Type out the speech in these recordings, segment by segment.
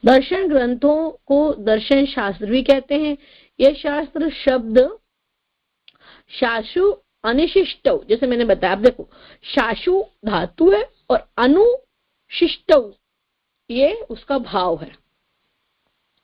दर्शन ग्रंथों को दर्शन शास्त्र भी कहते हैं। यह शास्त्र शब्द शाशु अनिशिष्ट, जैसे मैंने बताया, आप देखो शाशु धातु है और अनुशिष्ट ये उसका भाव है,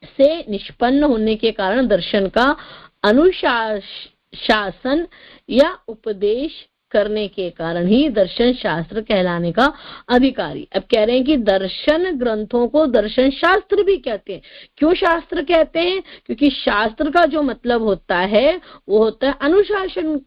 से निष्पन्न होने के कारण दर्शन का अनुशासन या उपदेश करने के कारण ही दर्शन शास्त्र कहलाने का अधिकारी। अब कह रहे हैं कि दर्शन ग्रंथों को दर्शन शास्त्र भी कहते हैं। क्यों शास्त्र कहते हैं? क्योंकि शास्त्र का जो मतलब होता है वो होता है अनुशासन,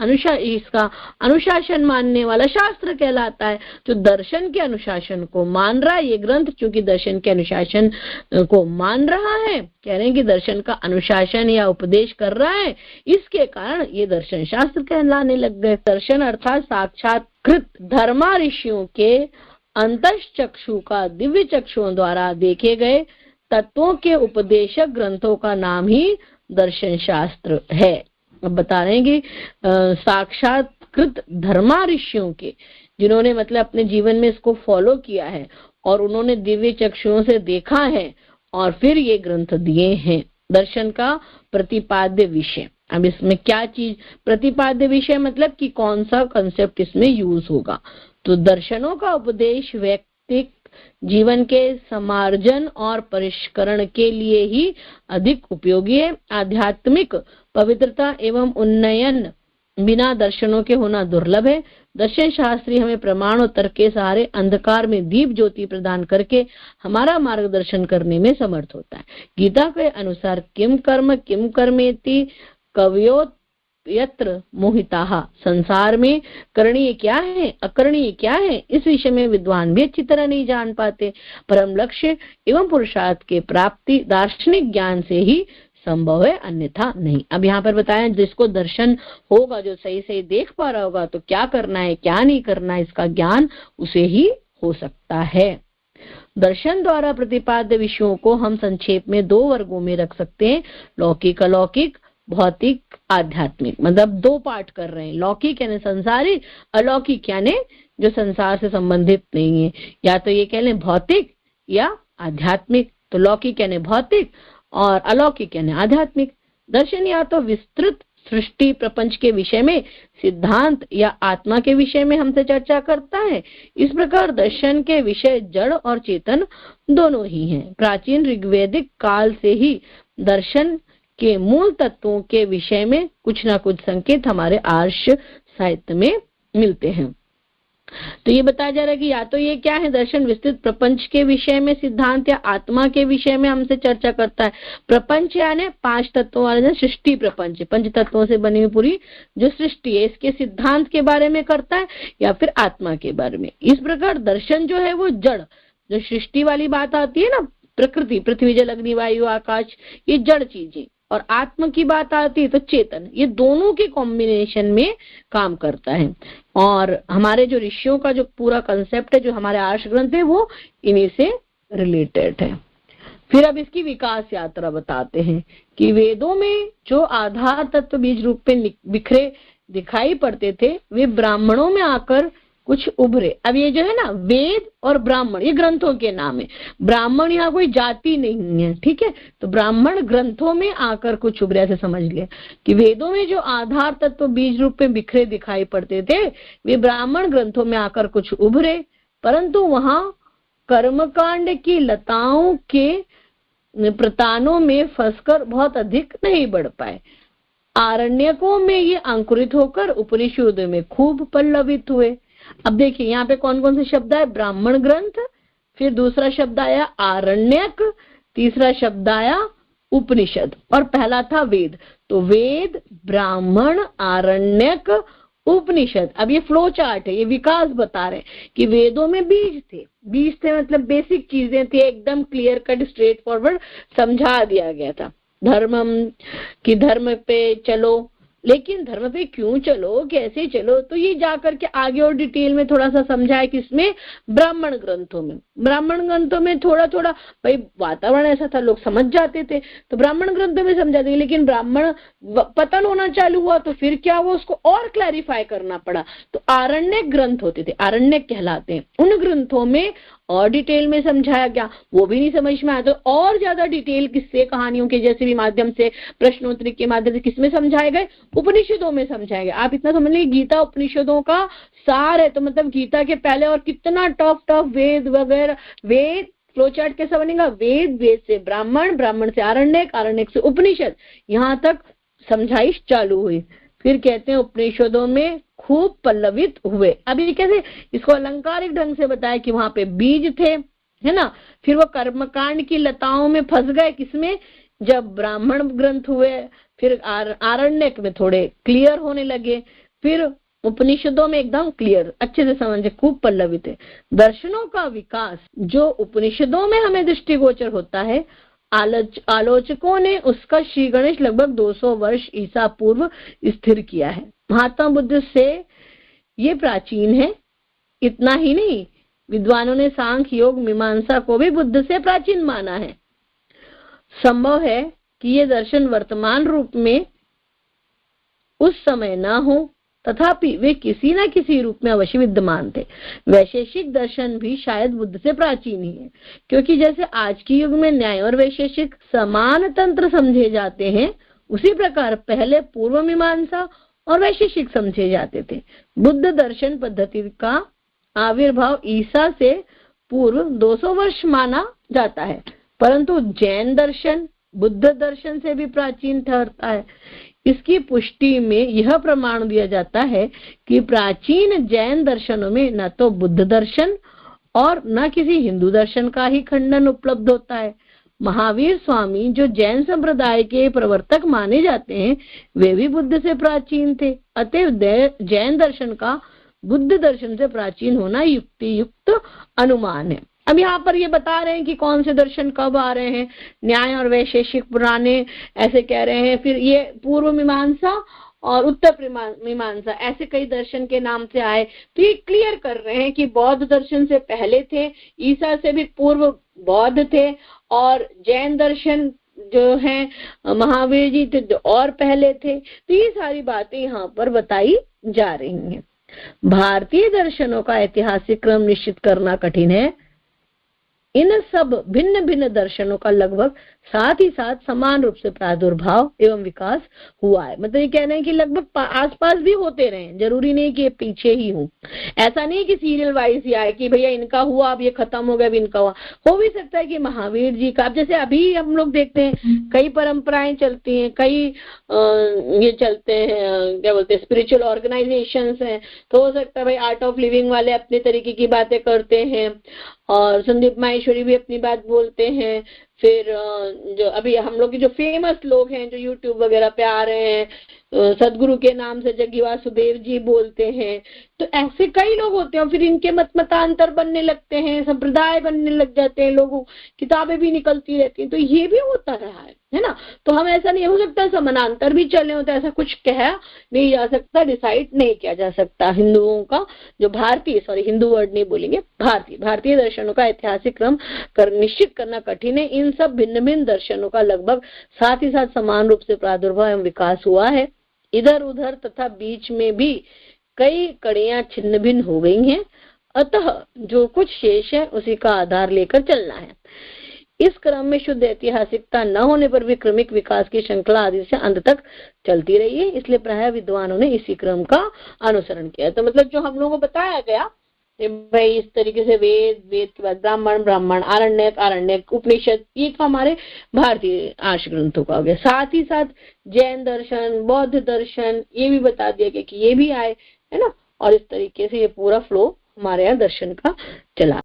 इसका अनुशासन मानने वाला शास्त्र कहलाता है। जो दर्शन के अनुशासन को मान रहा है ये ग्रंथ, चूंकि दर्शन के अनुशासन को मान रहा है, कह रहे हैं कि दर्शन का अनुशासन या उपदेश कर रहा है, इसके कारण ये दर्शन शास्त्र कहलाने लग गए। दर्शन अर्थात साक्षात्कृत धर्मा ऋषियों के अंतःचक्षु का दिव्य चक्षुओं द्वारा देखे गए तत्वों के उपदेशक ग्रंथों का नाम ही दर्शन शास्त्र है। अब बता रहे हैं कि साक्षात्कृत धर्मा ऋषियों के, जिन्होंने मतलब अपने जीवन में इसको फॉलो किया है और उन्होंने दिव्य चक्षुओं से देखा है और फिर ये ग्रंथ दिए हैं। दर्शन का प्रतिपाद्य विषय, अब इसमें क्या चीज प्रतिपाद्य विषय मतलब कि कौन सा कंसेप्ट इसमें यूज होगा। तो दर्शनों का उपदेश व्यक्तिक जीवन के समार्जन और परिष्करण के लिए ही अधिक उपयोगी है। आध्यात्मिक पवित्रता एवं उन्नयन बिना दर्शनों के होना दुर्लभ है। दर्शन शास्त्री हमें प्रमाण और तर्क के सहारे अंधकार में दीप ज्योति प्रदान करके हमारा मार्गदर्शन करने में समर्थ होता है। गीता के अनुसार किम कर्मेति कवयो यत्र मोहिताः, संसार में करणीय क्या है अकरणीय क्या है इस विषय में विद्वान भी अच्छी तरह नहीं जान पाते। परम लक्ष्य एवं पुरुषार्थ के प्राप्ति दार्शनिक ज्ञान से ही संभव है, अन्यथा नहीं। अब यहाँ पर बताया जिसको दर्शन होगा, जो सही सही देख पा रहा होगा, तो क्या करना है क्या नहीं करना है इसका ज्ञान उसे ही हो सकता है। दर्शन द्वारा प्रतिपाद्य विषयों को हम संक्षेप में 2 वर्गों में रख सकते हैं, लौकिक अलौकिक, भौतिक आध्यात्मिक। मतलब 2 पार्ट कर रहे हैं, लौकिक यानी संसारी, अलौकिक यानी जो संसार से संबंधित नहीं है, या तो ये कह लें भौतिक या आध्यात्मिक। तो लौकिक यानी भौतिक और अलौकिक यानी आध्यात्मिक। दर्शन या तो विस्तृत सृष्टि प्रपंच के विषय में, सिद्धांत या आत्मा के विषय में हमसे चर्चा करता है। इस प्रकार दर्शन के विषय जड़ और चेतन दोनों ही हैं। प्राचीन ऋग्वैदिक काल से ही दर्शन के मूल तत्वों के विषय में कुछ ना कुछ संकेत हमारे आर्ष साहित्य में मिलते हैं। तो ये बताया जा रहा है कि या तो ये क्या है, दर्शन विस्तृत प्रपंच के विषय में, सिद्धांत या आत्मा के विषय में हमसे चर्चा करता है। प्रपंच यानी 5 तत्वों वाले सृष्टि प्रपंच, 5 तत्वों से बनी हुई पूरी जो सृष्टि है, इसके सिद्धांत के बारे में करता है या फिर आत्मा के बारे में। इस प्रकार दर्शन जो है वो जड़, जो सृष्टि वाली बात आती है ना, प्रकृति, पृथ्वी जल अग्नि वायु आकाश, ये जड़ चीजें, और आत्मा की बात आती है तो चेतन, ये दोनों के कॉम्बिनेशन में काम करता है। और हमारे जो ऋषियों का जो पूरा कंसेप्ट है, जो हमारे आर्ष ग्रंथ है, वो इन्हीं से रिलेटेड है। फिर अब इसकी विकास यात्रा बताते हैं कि वेदों में जो आधार तत्व बीज रूप में बिखरे दिखाई पड़ते थे, वे ब्राह्मणों में आकर कुछ उभरे। अब ये जो है ना, वेद और ब्राह्मण, ये ग्रंथों के नाम है। ब्राह्मण यहाँ कोई जाति नहीं है, ठीक है। तो ब्राह्मण ग्रंथों में आकर कुछ उभरे, ऐसे समझ लिया कि वेदों में जो आधार तत्व बीज रूप में बिखरे दिखाई पड़ते थे, वे ब्राह्मण ग्रंथों में आकर कुछ उभरे, परंतु वहां कर्मकांड की लताओं के प्रतानों में फंसकर बहुत अधिक नहीं बढ़ पाए। आरण्यकों में ये अंकुरित होकर उपनिषदों में खूब पल्लवित हुए। अब देखिए यहाँ पे कौन कौन से शब्द आए, ब्राह्मण ग्रंथ, फिर दूसरा शब्द आया आरण्यक, तीसरा शब्द आया उपनिषद और पहला था वेद। तो वेद, ब्राह्मण, आरण्यक, उपनिषद। अब ये फ्लो चार्ट है, ये विकास बता रहे हैं कि वेदों में बीज थे मतलब बेसिक चीजें थी, एकदम क्लियर कट स्ट्रेट फॉरवर्ड समझा दिया गया था। धर्म पे चलो, लेकिन धर्म पे क्यों चलो, कैसे चलो, तो ये जाकर के आगे और डिटेल में थोड़ा सा समझा है। किसमें? ब्राह्मण ग्रंथों में थोड़ा थोड़ा, भाई वातावरण ऐसा था, लोग समझ जाते थे तो ब्राह्मण ग्रंथों में समझाते, लेकिन ब्राह्मण पतन होना चालू हुआ तो फिर क्या हुआ, उसको और क्लैरिफाई करना पड़ा। तो आरण्यक ग्रंथ होते थे, आरण्यक कहलाते हैं। उन ग्रंथों में और डिटेल में समझाया गया, वो भी नहीं समझ में आया तो और ज्यादा डिटेल किस्से कहानियों के जैसे भी माध्यम से, प्रश्नोत्तरी के माध्यम से किसमें समझाए गए, उपनिषदों में समझाए गए। आप इतना समझ लीजिए गीता उपनिषदों का सार है, तो मतलब गीता के पहले और कितना टफ टफ वेद वगैरह, वेद फ्लो चार्ट कैसा बनेगा, वेद, वेद से ब्राह्मण, ब्राह्मण से आरण्यक, आरण्यक से उपनिषद, यहाँ तक समझाइश चालू हुई। फिर कहते हैं उपनिषदों में खूब पल्लवित हुए। अब ये कैसे, इसको अलंकारिक ढंग से बताया कि वहां पे बीज थे, है ना। फिर वो कर्मकांड की लताओं में फंस गए, किसमें, जब ब्राह्मण ग्रंथ हुए, फिर आरण्यक में थोड़े क्लियर होने लगे, फिर उपनिषदों में एकदम क्लियर, अच्छे से समझे, खूब पल्लवित है। दर्शनों का विकास जो उपनिषदों में हमें दृष्टिगोचर होता है, आलोचकों ने उसका श्री गणेश लगभग 200 वर्ष ईसा पूर्व स्थिर किया है। महात्मा बुद्ध से ये प्राचीन है। इतना ही नहीं, विद्वानों ने सांख्य, योग, मीमांसा को भी बुद्ध से प्राचीन माना है। संभव है कि ये दर्शन वर्तमान रूप में उस समय न हो, तथापि वे किसी न किसी रूप में अवश्य विद्यमान थे। वैशेषिक दर्शन भी शायद बुद्ध से प्राचीन ही है, क्योंकि जैसे आज के युग में न्याय और वैशेषिक समान तंत्र समझे जाते हैं, उसी प्रकार पहले पूर्व मीमांसा और वैशेषिक समझे जाते थे। बुद्ध दर्शन पद्धति का आविर्भाव ईसा से पूर्व 200 वर्ष माना जाता है, परंतु जैन दर्शन बुद्ध दर्शन से भी प्राचीन ठहरता है। इसकी पुष्टि में यह प्रमाण दिया जाता है कि प्राचीन जैन दर्शनों में न तो बुद्ध दर्शन और न किसी हिंदू दर्शन का ही खंडन उपलब्ध होता है। महावीर स्वामी जो जैन संप्रदाय के प्रवर्तक माने जाते हैं, वे भी बुद्ध से प्राचीन थे। अतएव जैन दर्शन का बुद्ध दर्शन से प्राचीन होना युक्ति युक्त अनुमान है। अब यहाँ पर ये बता रहे हैं कि कौन से दर्शन कब आ रहे हैं, न्याय और वैशेषिक पुराने ऐसे कह रहे हैं, फिर ये पूर्व मीमांसा और उत्तर मीमांसा ऐसे कई दर्शन के नाम से आए। तो ये क्लियर कर रहे हैं कि बौद्ध दर्शन से पहले थे, ईसा से भी पूर्व बौद्ध थे, और जैन दर्शन जो है महावीर जी थे और पहले थे। तो ये सारी बातें यहाँ पर बताई जा रही हैं। भारतीय दर्शनों का ऐतिहासिक क्रम निश्चित करना कठिन है। इन सब भिन्न भिन्न दर्शनों का लगभग साथ ही साथ समान रूप से प्रादुर्भाव एवं विकास हुआ है। मतलब ये कह रहे हैं कि लगभग आसपास भी होते रहे, जरूरी नहीं कि ये पीछे ही हो। ऐसा नहीं कि सीरियल वाइज ही आए कि भैया इनका हुआ अब ये खत्म हो गया, अब इनका हुआ। हो भी सकता है कि महावीर जी का, जैसे अभी हम लोग देखते हैं कई परंपराएं चलती हैं, कई ये चलते हैं, क्या बोलते हैं, स्पिरिचुअल ऑर्गेनाइजेशंस हैं। तो हो सकता है भाई आर्ट ऑफ लिविंग वाले अपने तरीके की बातें करते हैं, और संदीप माहेश्वरी भी अपनी बात बोलते हैं। फिर जो अभी हम लोग के जो फेमस लोग हैं जो यूट्यूब वगैरह पे आ रहे हैं, सदगुरु के नाम से जग्गी वासुदेव जी बोलते हैं। तो ऐसे कई लोग होते हैं, फिर इनके मतांतर बनने लगते हैं, संप्रदाय बनने लग जाते हैं, लोगों किताबें भी निकलती रहती हैं। तो ये भी होता रहा है ना। तो हम ऐसा नहीं हो सकता समानांतर भी चले हो, तो ऐसा कुछ कहा नहीं जा सकता, डिसाइड नहीं किया जा सकता। हिंदुओं का जो हिंदू वर्ड नहीं बोलेंगे, भारतीय दर्शनों का ऐतिहासिक क्रम निश्चित करना कठिन है। इन सब भिन्न भिन्न दर्शनों का लगभग साथ ही साथ समान रूप से प्रादुर्भाव एवं विकास हुआ है। इधर उधर तथा बीच में भी कई कड़ियां छिन्न भिन्न हो गई हैं, अतः जो कुछ शेष है उसी का आधार लेकर चलना है। इस क्रम में शुद्ध ऐतिहासिकता न होने पर भी क्रमिक विकास की श्रृंखला आदि से अंत तक चलती रही है, इसलिए प्राय विद्वानों ने इसी क्रम का अनुसरण किया। तो मतलब जो हम लोगों को बताया गया भाई इस तरीके से, वेद के बाद ब्राह्मण, आरण्यक, उपनिषद, ये तो हमारे भारतीय आर्ष ग्रंथों का हो गया। साथ ही साथ जैन दर्शन, बौद्ध दर्शन, ये भी बता दिया गया कि ये भी आए, है ना। और इस तरीके से ये पूरा फ्लो हमारे यहाँ दर्शन का चला।